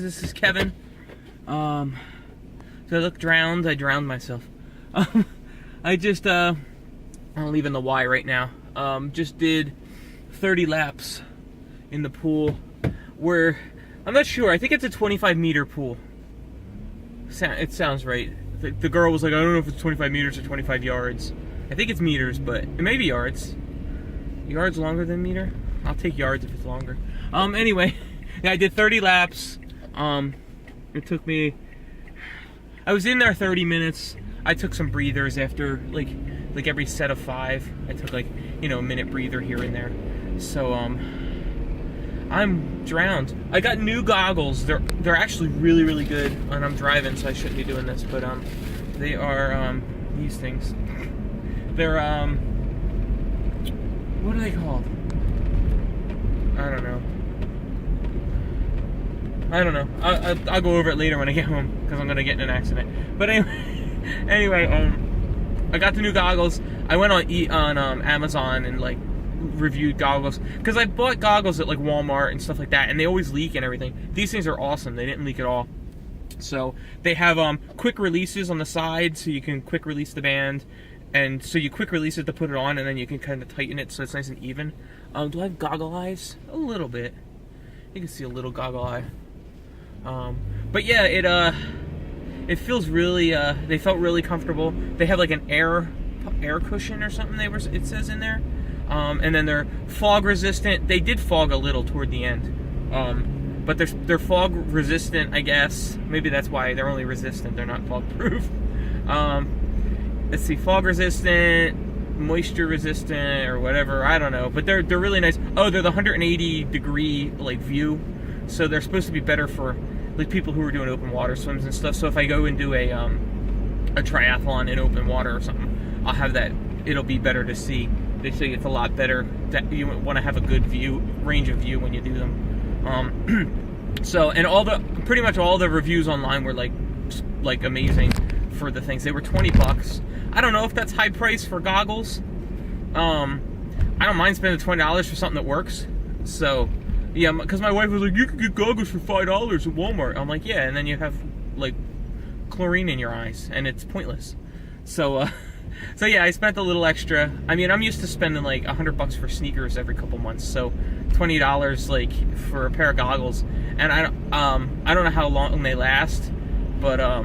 This is Kevin. So I look drowned. I drowned myself. I just I'm leaving the Y right now. Just did 30 laps in the pool. Where I'm not sure. I think it's a 25-meter pool. It sounds right. The girl was like, I don't know if it's 25 meters or 25 yards. I think it's meters, but it may be yards. Yards longer than meter? I'll take yards if it's longer. Anyway, yeah, I did 30 laps. It took me, I was in there 30 minutes. I took some breathers after like every set of 5. I took a minute breather here and there. So I'm drowned. I got new goggles. They're actually really good, and I'm driving, so I shouldn't be doing this. But they are these things. They're what are they called? I don't know. I'll go over it later when I get home because I'm gonna get in an accident. But anyway, I got the new goggles. I went on Amazon and reviewed goggles because I bought goggles at Walmart and stuff like that, and they always leak and everything. These things are awesome. They didn't leak at all. So they have quick releases on the side, so you can quick release the band, and so you quick release it to put it on, and then you can kind of tighten it so it's nice and even. Do I have goggle eyes? A little bit. You can see a little goggle eye. But yeah, it feels really. They felt really comfortable. They have an air cushion or something. It says in there. And then they're fog resistant. They did fog a little toward the end. But they're fog resistant, I guess. Maybe that's why they're only resistant. They're not fog proof. Let's see, fog resistant, moisture resistant, or whatever. I don't know. But they're really nice. Oh, they're the 180 degree view. So they're supposed to be better for people who are doing open water swims and stuff. So if I go and do a triathlon in open water or something, I'll have that. It'll be better to see. They say it's a lot better. That you want to have a good range of view when you do them. So, and pretty much all the reviews online were amazing for the things. They were $20. I don't know if that's high price for goggles. I don't mind spending $20 for something that works. So. Yeah, because my wife was like, you could get goggles for $5 at Walmart. I'm like, yeah, and then you have, chlorine in your eyes, and it's pointless. So, so yeah, I spent a little extra. I mean, I'm used to spending, $100 for sneakers every couple months, so $20, for a pair of goggles. And I don't know how long they last, but, I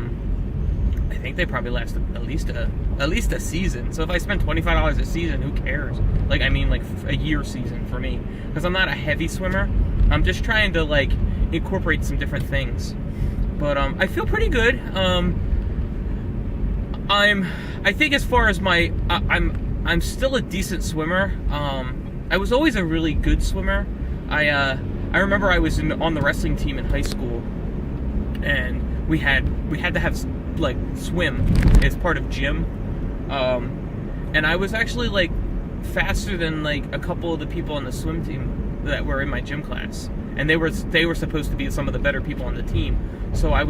think they probably last at least a season. So if I spend $25 a season, who cares? A year season for me. Because I'm not a heavy swimmer. I'm just trying to incorporate some different things. But I feel pretty good. I think as far as I'm still a decent swimmer. I was always a really good swimmer. I remember I was on the wrestling team in high school, and we had to have swim as part of gym. And I was actually faster than a couple of the people on the swim team that were in my gym class, and they were supposed to be some of the better people on the team. So I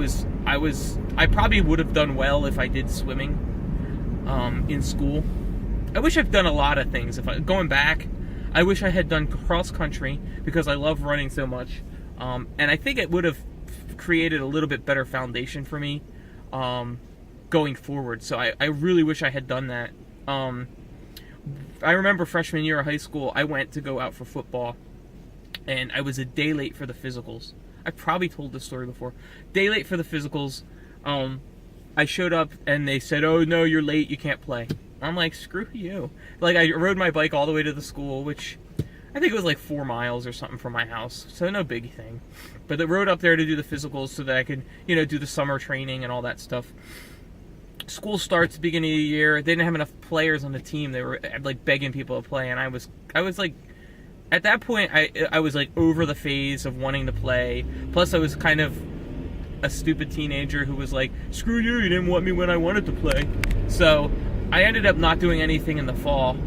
probably would have done well if I did swimming in school. I wish I've done a lot of things. Going back, I wish I had done cross country because I love running so much, and I think it would have created a little bit better foundation for me going forward. So I really wish I had done that. I remember freshman year of high school, I went to go out for football, and I was a day late for the physicals. I probably told this story before. Day late for the physicals. I showed up, and they said, oh, no, you're late, you can't play. I'm like, screw you. I rode my bike all the way to the school, which I think it was 4 miles or something from my house, so no big thing. But I rode up there to do the physicals so that I could, do the summer training and all that stuff. School starts beginning of the year. They didn't have enough players on the team. They were begging people to play, and I was at that point I was over the phase of wanting to play. Plus I was kind of a stupid teenager who was like, screw you didn't want me when I wanted to play. So I ended up not doing anything in the fall.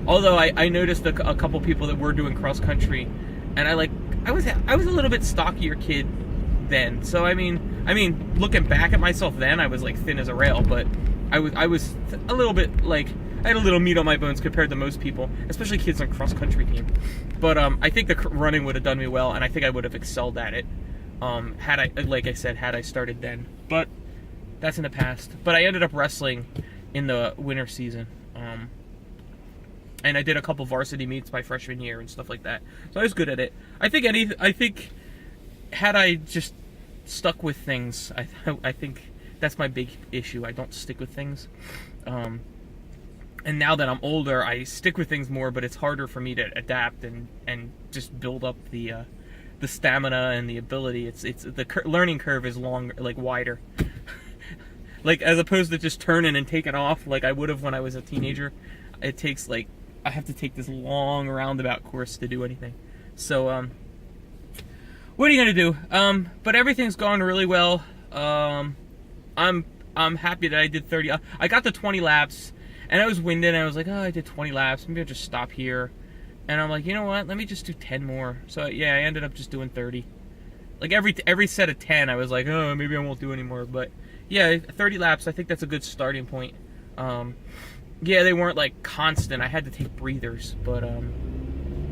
Although I noticed a couple people that were doing cross country, and I was a little bit stockier kid then. So I mean, looking back at myself then, I was thin as a rail, but I was a little bit I had a little meat on my bones compared to most people, especially kids on cross country team. But I think the running would have done me well, and I think I would have excelled at it. Had I, like I said, had I started then. But that's in the past. But I ended up wrestling in the winter season. And I did a couple varsity meets my freshman year and stuff like that. So I was good at it. I think had I just stuck with things, I think that's my big issue. I don't stick with things. And now that I'm older, I stick with things more, but it's harder for me to adapt and just build up the stamina and the ability. It's the learning curve is longer, like wider. Like, as opposed to just turning and taking off like I would have when I was a teenager. It takes, like, I have to take this long roundabout course to do anything. So, what are you gonna do? But everything's going really well. I'm happy that I did 30. I got to 20 laps, and I was winded, and I was like, oh, I did 20 laps. Maybe I'll just stop here. And I'm like, you know what? Let me just do 10 more. So, yeah, I ended up just doing 30. Like, every set of 10, I was like, oh, maybe I won't do anymore. But, yeah, 30 laps, I think that's a good starting point. Yeah, they weren't, like, constant. I had to take breathers. But,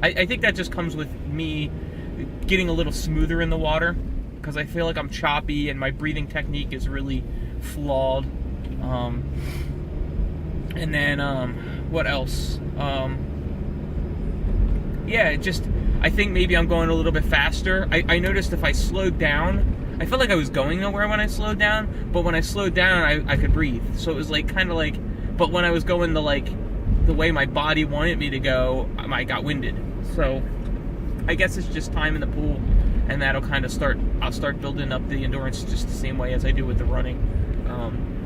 I think that just comes with me getting a little smoother in the water. Because I feel like I'm choppy, and my breathing technique is really flawed. And then, what else? Yeah, just, I think maybe I'm going a little bit faster. I noticed if I slowed down, I felt like I was going nowhere when I slowed down, but when I slowed down, I could breathe. So it was like, kind of like, but when I was going the way my body wanted me to go, I got winded. So I guess it's just time in the pool, and that'll kind of I'll start building up the endurance just the same way as I do with the running.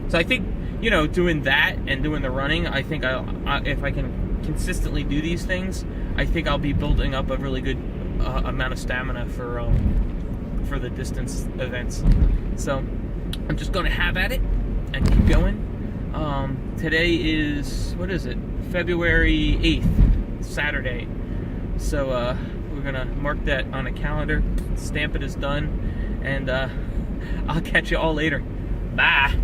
So I think, doing that and doing the running, I think if I can consistently do these things, I think I'll be building up a really good amount of stamina for the distance events. So I'm just going to have at it and keep going. Today is, what is it? February 8th, Saturday. So we're going to mark that on a calendar, stamp it as done, and I'll catch you all later. Bye.